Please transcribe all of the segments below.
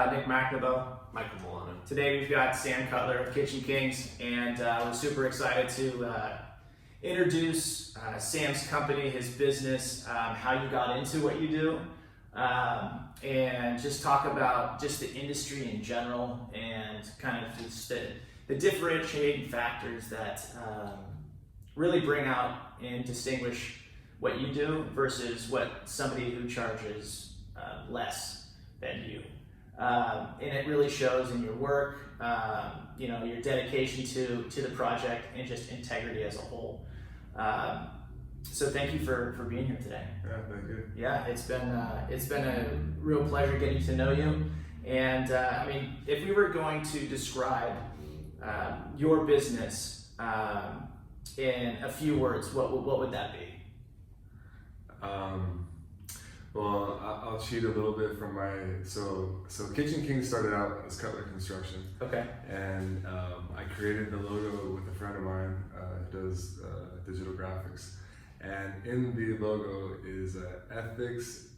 Nick McNabo. Michael Milano. Today we've got Sam Cutler of Kitchen Kings, and we're super excited to introduce Sam's company, his business, how you got into what you do, and just talk about just the industry in general and kind of just the differentiating factors that really bring out and distinguish what you do versus what somebody who charges less than you. And it really shows in your work, your dedication to the project and just integrity as a whole. So thank you for being here today. Yeah, thank you. Yeah, it's been a real pleasure getting to know you. And if we were going to describe your business in a few words, what would that be? Well, I'll cheat a little bit from so Kitchen Kings started out as Cutler Construction. Okay. And I created the logo with a friend of mine who does digital graphics. And in the logo is ethics,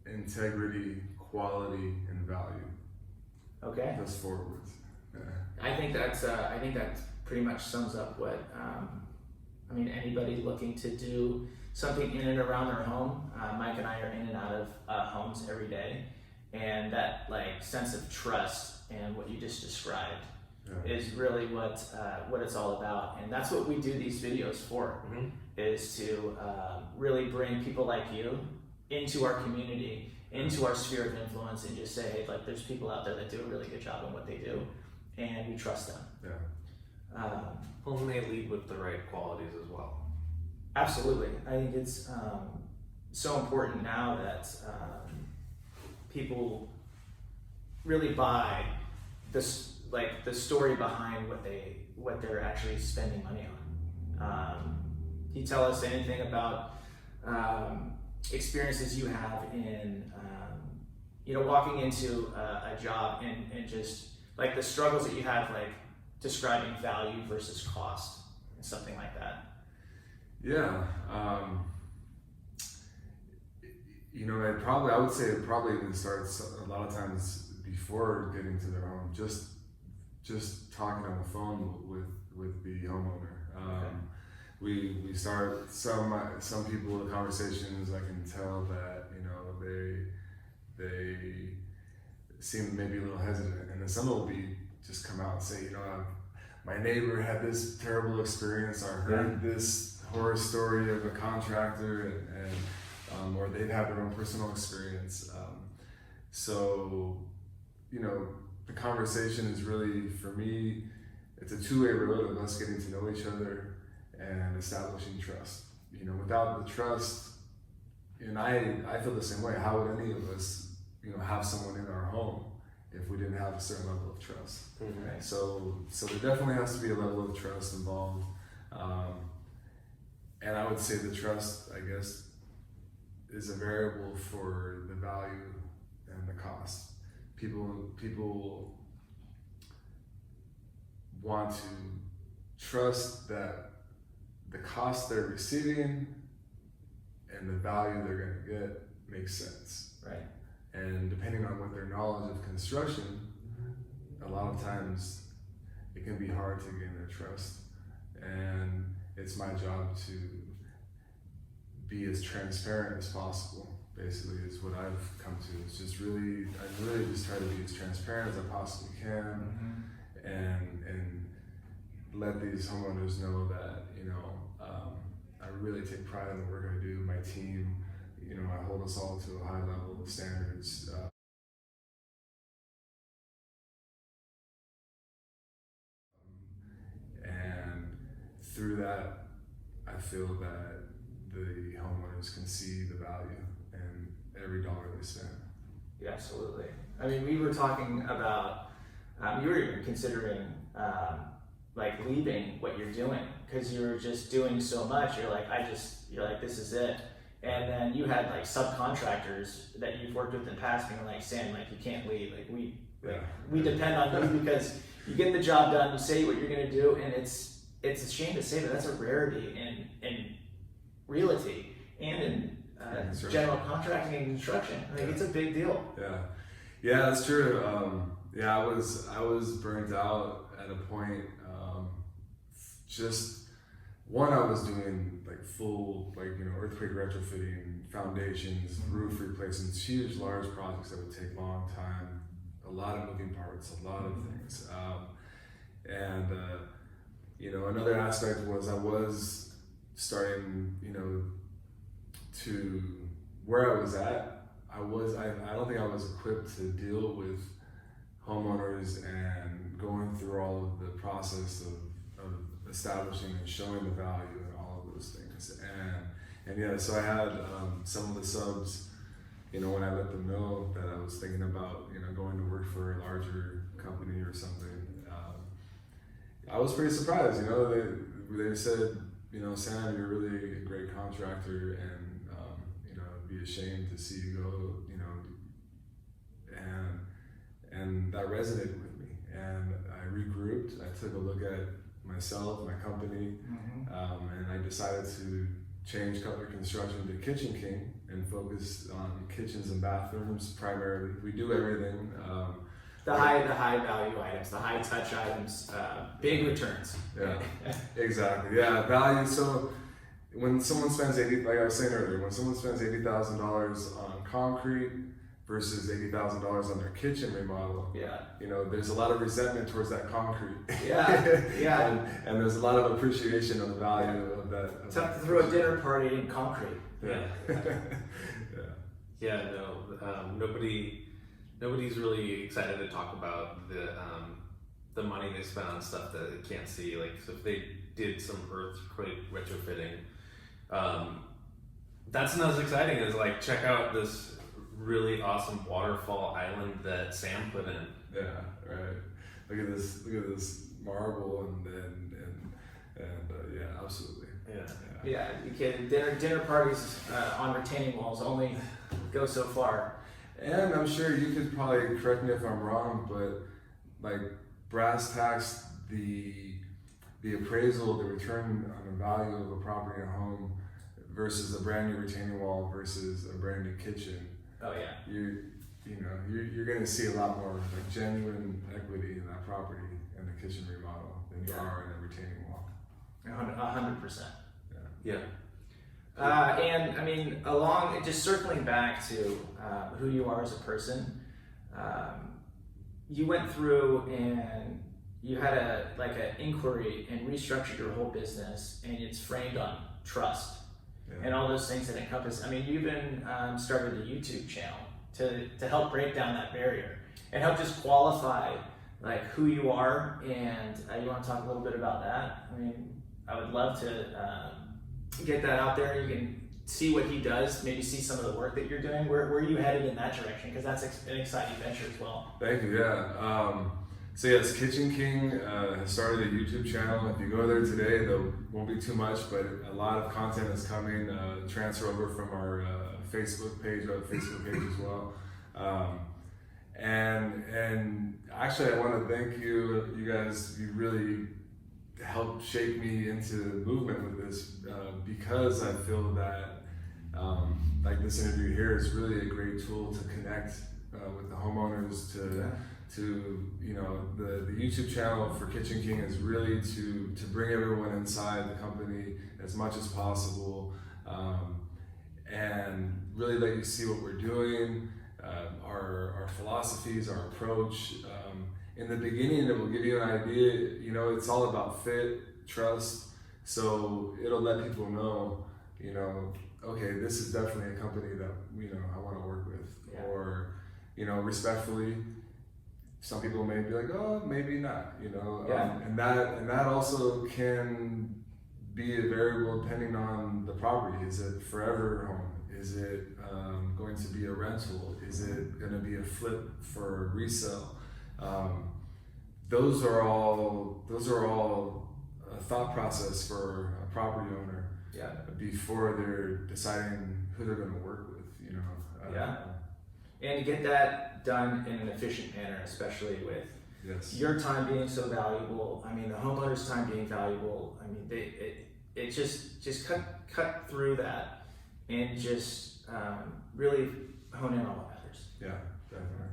integrity, quality, and value. Okay. That's 4 words. Yeah. I think that pretty much sums up what anybody looking to do something in and around their home. Mike and I are in and out of homes every day, and that sense of trust and what you just described is really what it's all about. And that's what we do these videos for, is to really bring people like you into our community, into our sphere of influence, and just say, hey, there's people out there that do a really good job in what they do, and we trust them. Yeah. And they lead with the right qualities as well. Absolutely. I think it's so important now that people really buy this, the story behind what they're actually spending money on. Can you tell us anything about experiences you have in walking into a job and just the struggles that you have describing value versus cost and something like that? Yeah, I would say it probably even starts a lot of times before getting to their home, just talking on the phone with the homeowner. Okay. We start some people with conversations. I can tell that they seem maybe a little hesitant, and then some will just come out and say, my neighbor had this terrible experience. I heard this horror story of a contractor, and or they've had their own personal experience. The conversation is really, for me, it's a two-way road of us getting to know each other and establishing trust. Without the trust, and I feel the same way. How would any of us, have someone in our home if we didn't have a certain level of trust? Mm-hmm. Right? So there definitely has to be a level of trust involved. And I would say the trust, I guess, is a variable for the value and the cost. People want to trust that the cost they're receiving and the value they're going to get makes sense. Right. And depending on what their knowledge of construction, a lot of times it can be hard to gain their trust. And it's my job to be as transparent as possible, basically, is what I've come to. It's just I really just try to be as transparent as I possibly can, and let these homeowners know that, I really take pride in the work I do. My team, I hold us all to a high level of standards. And through that, I feel that the homeowners can see the value in every dollar they spend. Yeah, absolutely. We were talking about, you were even considering leaving what you're doing because you're just doing so much. You're like, this is it. And then you had subcontractors that you've worked with in the past being like, Sam, you can't leave. We depend on you because you get the job done, you say what you're gonna do, and it's a shame to say, but that's a rarity in realty and in general contracting and construction. It's a big deal. Yeah, that's true. Yeah, I was burnt out at a point. Just one, I was doing like full, like, you know, earthquake retrofitting, foundations, roof replacements, huge, large projects that would take a long time, a lot of moving parts, a lot of things. You know, another aspect was I was starting, you know, to where I was at. I don't think I was equipped to deal with homeowners and going through all of the process of establishing and showing the value and all of those things. And yeah, so I had some of the subs, you know, when I let them know that I was thinking about, you know, going to work for a larger company or something. I was pretty surprised, you know, they said, you know, Sam, you're really a great contractor, and you know, it'd be a shame to see you go, you know, and that resonated with me. And I regrouped, I took a look at myself, my company, and I decided to change Cutler Construction to Kitchen King and focus on kitchens and bathrooms primarily. We do everything. The high value items, the high touch items, big returns. Yeah, exactly. Yeah, value. So when someone spends like I was saying earlier, when someone spends $80,000 on concrete versus $80,000 on their kitchen remodel, yeah, you know, there's a lot of resentment towards that concrete. Yeah, yeah. and there's a lot of appreciation of the value of that. Tough to throw a dinner party in concrete. Yeah. Yeah. Nobody's really excited to talk about the money they spent on stuff that they can't see. Like, so if they did some earthquake retrofitting, that's not as exciting as like, check out this really awesome waterfall island that Sam put in. Yeah, right. Look at this marble and yeah, absolutely. Yeah, you can dinner parties on retaining walls only go so far. And I'm sure you could probably correct me if I'm wrong, but like brass tacks, the appraisal, the return on the value of a property or home versus a brand new retaining wall versus a brand new kitchen. Oh yeah. You're going to see a lot more like genuine equity in that property and the kitchen remodel than you are in a retaining wall. 100%. Yeah. And I mean, just circling back to who you are as a person, you went through and you had an inquiry and restructured your whole business, and it's framed on trust and all those things that encompass. I mean, you even started a YouTube channel to help break down that barrier and help just qualify like who you are. And you want to talk a little bit about that? I mean, I would love to get that out there. You can see what he does, maybe see some of the work that you're doing. Where are you headed in that direction? Because that's an exciting venture as well. Thank you. Yeah. So yes, Kitchen King has started a YouTube channel. If you go there today, there won't be too much, but a lot of content is coming. Transfer over from our Facebook page as well. And actually, I want to thank you. You guys, you really helped shape me into the movement with this because I feel that like this interview here is really a great tool to connect with the homeowners to you know, the YouTube channel for Kitchen King is really to bring everyone inside the company as much as possible and really let you see what we're doing, our philosophies, our approach. In the beginning, it will give you an idea, you know, it's all about fit, trust, so it'll let people know, you know, okay, this is definitely a company that, you know, I want to work with, or, you know, respectfully, some people may be like, oh, maybe not, you know, and that also can be a variable depending on the property. Is it forever home? Is it going to be a rental? Is it going to be a flip for resale? Those are all a thought process for a property owner before they're deciding who they're going to work with, you know. And to get that done in an efficient manner, especially with your time being so valuable. I mean, the homeowner's time being valuable. I mean, it just cut through that and just really hone in on what matters. Yeah, definitely.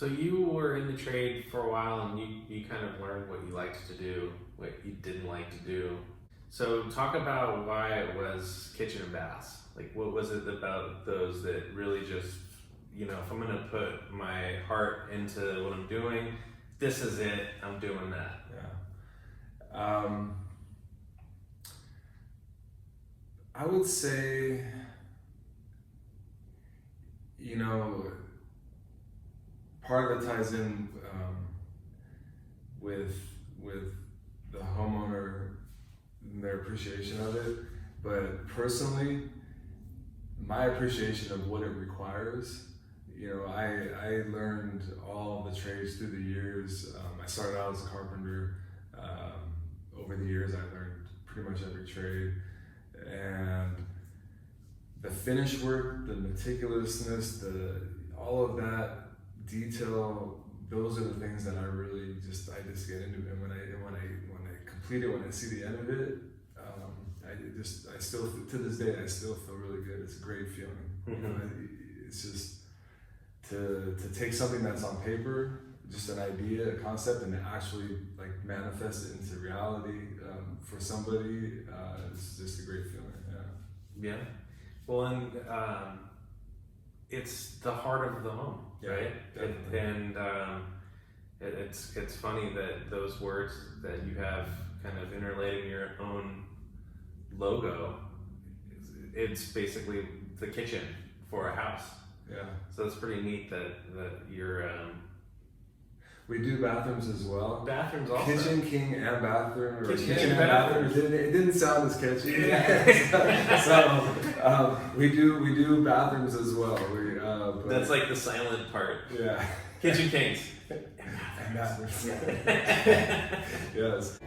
So you were in the trade for a while, and you kind of learned what you liked to do, what you didn't like to do. So talk about why it was kitchen and baths. Like, what was it about those that really just, you know, if I'm going to put my heart into what I'm doing, this is it, I'm doing that. Yeah. I would say, you know, part of it ties in with the homeowner and their appreciation of it, but personally, my appreciation of what it requires. You know, I learned all the trades through the years. I started out as a carpenter. Over the years, I learned pretty much every trade, and the finish work, the meticulousness, all of that detail, those are the things that I really just get into. And when I complete it, when I see the end of it, I still, to this day, I still feel really good. It's a great feeling. Mm-hmm. You know, it's just to take something that's on paper, just an idea, a concept, and to actually like manifest it into reality for somebody. It's just a great feeling. Yeah. Well, and it's the heart of the home, right? And it's funny that those words that you have kind of interlaid in your own logo, it's basically the kitchen for a house. Yeah. So it's pretty neat that you're. We do bathrooms as well. Bathrooms also. Kitchen, king, and bathroom. Or Kitchen kitchen and and bathroom. bathroom. It didn't sound as catchy. Yeah. So we do bathrooms as well. But That's like the silent part. Yeah. Kitchen kings. And bathrooms. Yes.